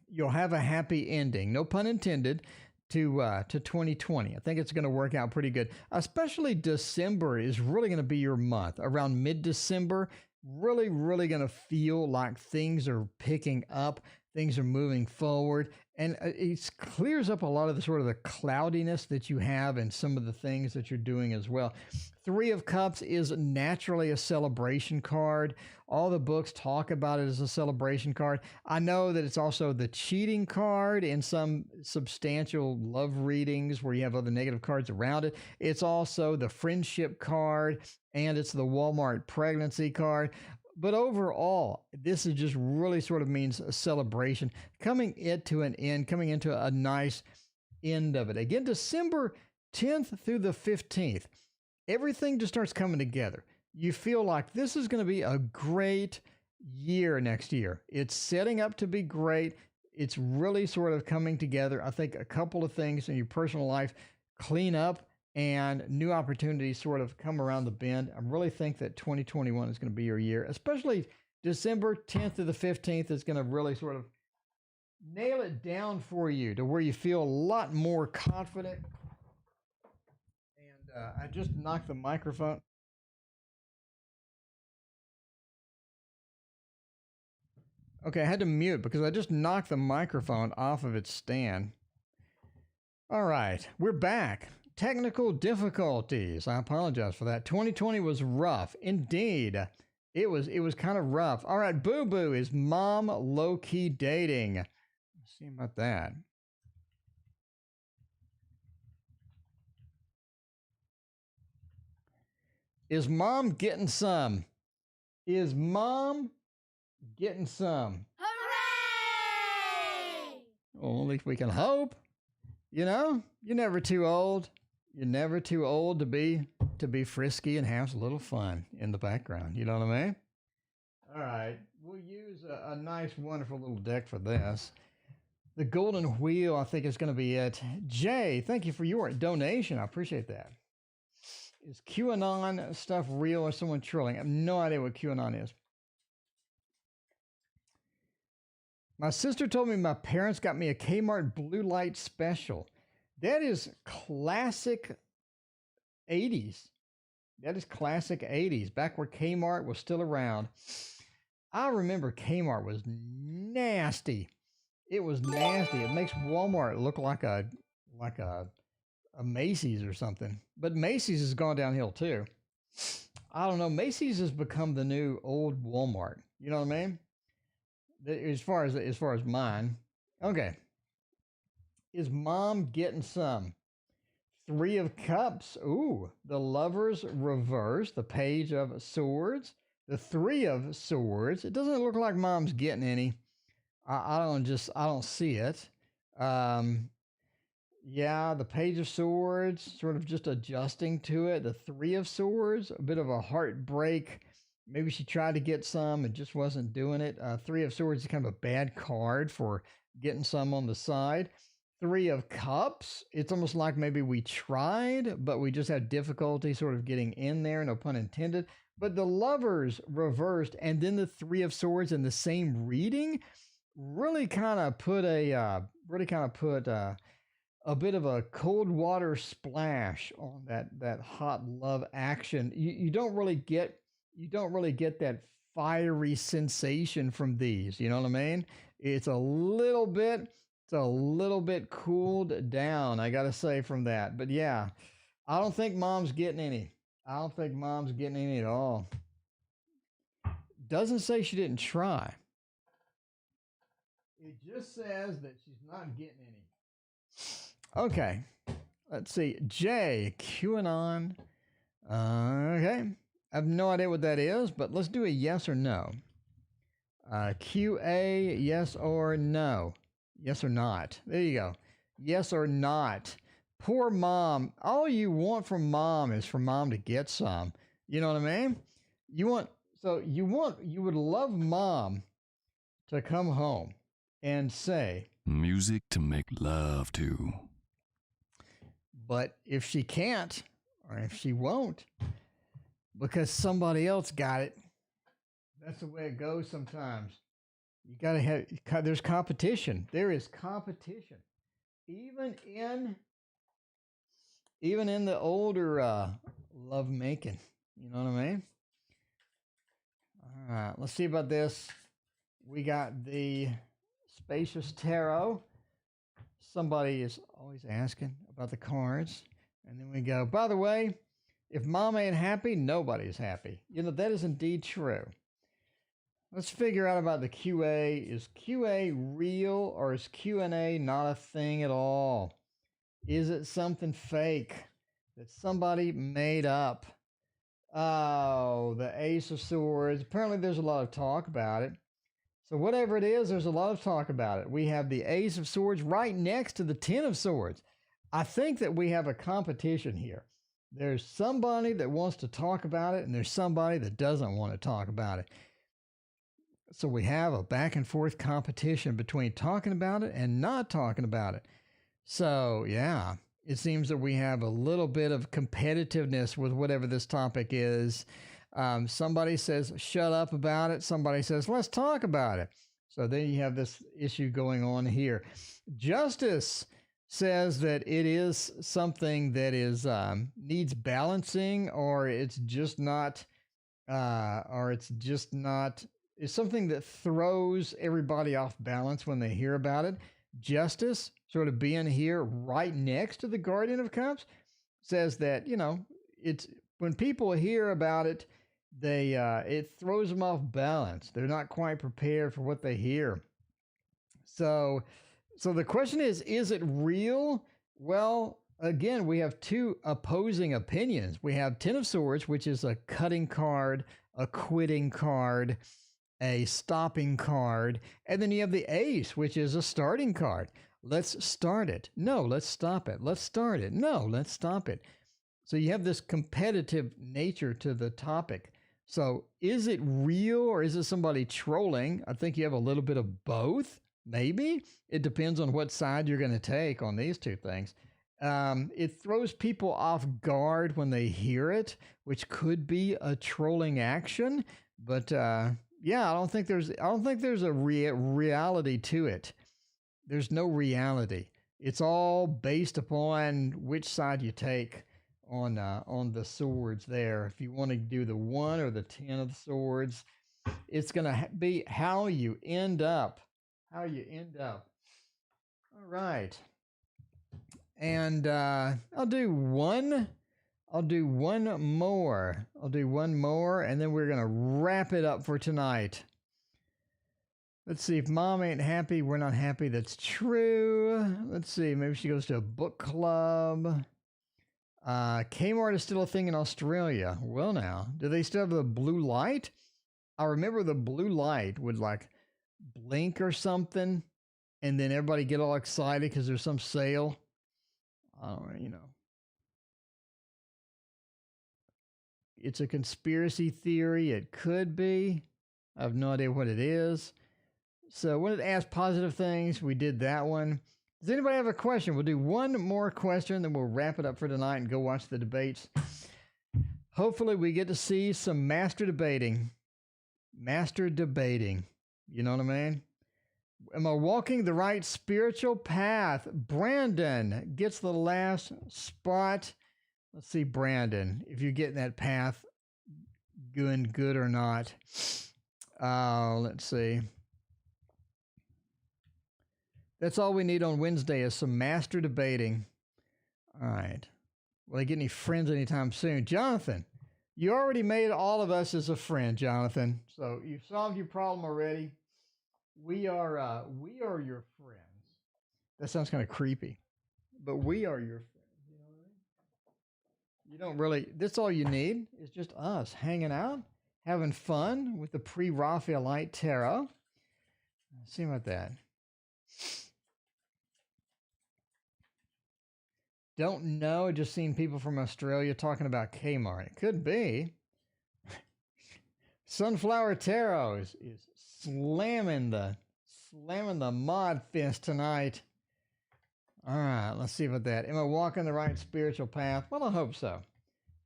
You'll have a happy ending, no pun intended, to 2020. I think it's going to work out pretty good. Especially December is really going to be your month. Around mid-December, really going to feel like things are picking up, things are moving forward, and it clears up a lot of the sort of the cloudiness that you have and some of the things that you're doing as well. Three of Cups is naturally a celebration card. All the books talk about it as a celebration card. I know that it's also the cheating card in some substantial love readings where you have other negative cards around it. It's also the friendship card, and it's the Walmart pregnancy card. But overall, this is just really sort of means a celebration, coming into an end, coming into a nice end of it. Again, December 10th through the 15th, everything just starts coming together. You feel like this is going to be a great year next year. It's setting up to be great. It's really sort of coming together. I think a couple of things in your personal life clean up and new opportunities sort of come around the bend. I really think that 2021 is going to be your year, especially December 10th to the 15th is going to really sort of nail it down for you to where you feel a lot more confident. And I just knocked the microphone. Okay, I had to mute because I just knocked the microphone off of its stand. All right, we're back. Technical difficulties. I apologize for that. 2020 was rough. Indeed. It was kind of rough. All right, Boo Boo, is mom low-key dating? Let's see about that. Is mom getting some? Is mom getting some? Hooray! Well, at least we can hope. You know, you're never too old. You're never too old to be frisky and have a little fun in the background. You know what I mean? All right. We'll use a nice, wonderful little deck for this. The Golden Wheel, I think, is going to be it. Jay, thank you for your donation. I appreciate that. Is QAnon stuff real or someone trolling? I have no idea what QAnon is. My sister told me my parents got me a Kmart blue light special. That is classic 80s. That is classic 80s, back where Kmart was still around. I remember Kmart was nasty. It was nasty. It makes Walmart look like a Macy's or something. But Macy's has gone downhill too. I don't know. Macy's has become the new old Walmart. You know what I mean? As far as mine. Okay. Is mom getting some? Three of Cups. Ooh, the Lovers reverse, the Page of Swords, the Three of Swords. It doesn't look like mom's getting any. I don't see it. Yeah, the Page of Swords, sort of just adjusting to it. The Three of Swords, a bit of a heartbreak. Maybe she tried to get some and just wasn't doing it. Three of Swords is kind of a bad card for getting some on the side. Three of Cups, it's almost like maybe we tried, but we just had difficulty sort of getting in there, no pun intended. But the Lovers reversed, and then the Three of Swords in the same reading really kind of put a bit of a cold water splash on that hot love action. You don't really get that fiery sensation from these. You know what I mean? It's a little bit cooled down, I gotta say, from that. But yeah, I don't think mom's getting any. I don't think mom's getting any at all. Doesn't say she didn't try. It just says that she's not getting any. Okay, let's see. J, QAnon. Okay, I have no idea what that is, but let's do a yes or no. QA, yes or no. Yes or not. There you go. Yes or not. Poor mom. All you want from mom is for mom to get some. You know what I mean? You would love mom to come home and say, music to make love to. But if she can't, or if she won't, because somebody else got it, that's the way it goes sometimes. You gotta have, there's competition. There is competition. Even in the older love making. You know what I mean? All right, let's see about this. We got the Spacious Tarot. Somebody is always asking about the cards. And then we go, by the way, if mom ain't happy, nobody's happy. You know, that is indeed true. Let's figure out about the QA. Is QA real or is Q&A not a thing at all? Is it something fake that somebody made up? Oh, the Ace of Swords. Apparently there's a lot of talk about it. So whatever it is, there's a lot of talk about it. We have the Ace of Swords right next to the Ten of Swords. I think that we have a competition here. There's somebody that wants to talk about it, and there's somebody that doesn't want to talk about it. So we have a back and forth competition between talking about it and not talking about it. So yeah, it seems that we have a little bit of competitiveness with whatever this topic is. Somebody says, shut up about it. Somebody says, let's talk about it. So then you have this issue going on here. Justice says that it is something that is needs balancing, or it's something that throws everybody off balance when they hear about it. Justice, sort of being here right next to the Guardian of Cups, says that, you know, it's when people hear about it, it throws them off balance. They're not quite prepared for what they hear. So the question is it real? Well, again, we have two opposing opinions. We have Ten of Swords, which is a cutting card, a quitting card, a stopping card, and then you have the Ace, which is a starting card. Let's start it. No, let's stop it. Let's start it. No, let's stop it. So you have this competitive nature to the topic. So is it real or is it somebody trolling? I think you have a little bit of both, maybe. It depends on what side you're going to take on these two things. It throws people off guard when they hear it, which could be a trolling action. But yeah, I don't think there's a reality to it. There's no reality. It's all based upon which side you take on the swords there. If you want to do the 1 or the 10 of the swords, it's going to be how you end up. All right. And I'll do one more, and then we're going to wrap it up for tonight. Let's see. If mom ain't happy, we're not happy. That's true. Let's see. Maybe she goes to a book club. Kmart is still a thing in Australia. Well, now, do they still have the blue light? I remember the blue light would like blink or something, and then everybody get all excited because there's some sale. I don't know, you know. It's a conspiracy theory. It could be. I have no idea what it is. So when it asks positive things, we did that one. Does anybody have a question? We'll do one more question, then we'll wrap it up for tonight and go watch the debates. Hopefully we get to see some master debating. Master debating. You know what I mean? Am I walking the right spiritual path? Brandon gets the last spot. Let's see, Brandon, if you're getting that path going good or not. Let's see. That's all we need on Wednesday is some master debating. All right. Will I get any friends anytime soon? Jonathan, you already made all of us as a friend, Jonathan. So you've solved your problem already. We are your friends. That sounds kind of creepy, but we are your friends. You know what I mean? You don't really. That's all you need is just us hanging out, having fun with the pre-Raphaelite tarot. Let's see about that. Don't know. Just seen people from Australia talking about Kmart. It could be. Sunflower Tarot is slamming the mod fist tonight. All right, let's see about that. Am I walking the right spiritual path? Well, I hope so.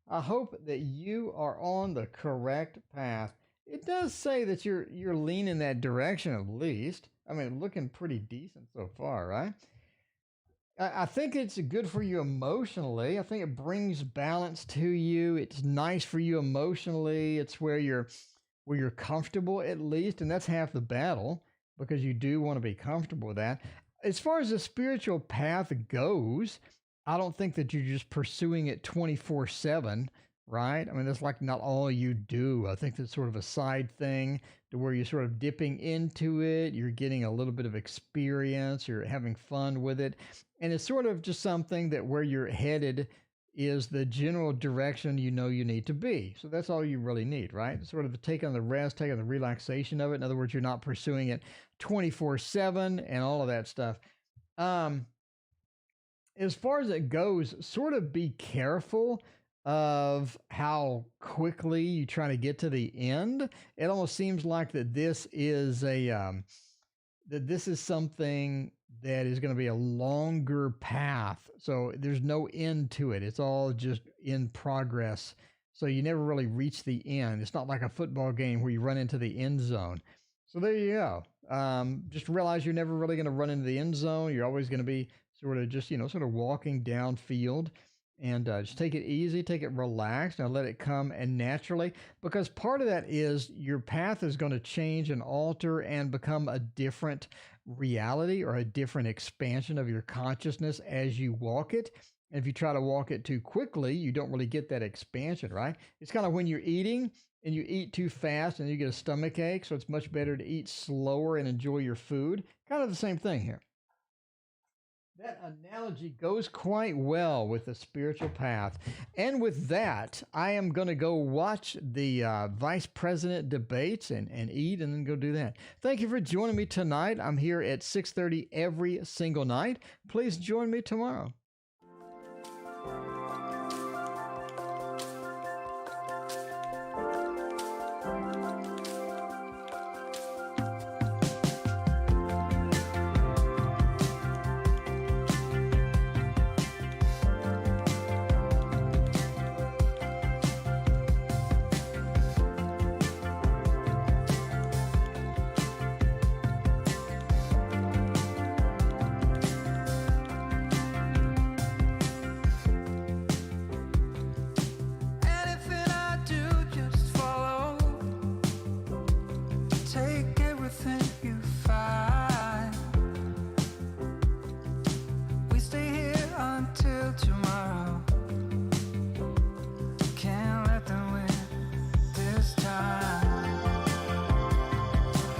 I hope that you are on the correct path. It does say that you're leaning that direction at least. I mean, looking pretty decent so far, right? I think it's good for you emotionally. I think it brings balance to you. It's nice for you emotionally. It's where you're comfortable at least, and that's half the battle because you do want to be comfortable with that. As far as the spiritual path goes, I don't think that you're just pursuing it 24/7, right? I mean, that's like not all you do. I think that's sort of a side thing to where you're sort of dipping into it. You're getting a little bit of experience. You're having fun with it. And it's sort of just something that where you're headed is the general direction you know you need to be. So that's all you really need, right? Sort of taking the rest, taking the relaxation of it. In other words, you're not pursuing it 24/7 and all of that stuff. As far as it goes, sort of be careful of how quickly you try to get to the end. It almost seems like that this is something that is going to be a longer path. So there's no end to it. It's all just in progress. So you never really reach the end. It's not like a football game where you run into the end zone. So there you go. Just realize you're never really going to run into the end zone. You're always going to be sort of just, sort of walking downfield. And just take it easy, take it relaxed, and let it come and naturally. Because part of that is your path is going to change and alter and become a different reality or a different expansion of your consciousness as you walk it. And if you try to walk it too quickly, you don't really get that expansion, right? It's kind of when you're eating and you eat too fast and you get a stomach ache. So it's much better to eat slower and enjoy your food. Kind of the same thing here. That analogy goes quite well with the spiritual path. And with that, I am going to go watch the vice president debates and eat and then go do that. Thank you for joining me tonight. I'm here at 6:30 every single night. Please join me tomorrow.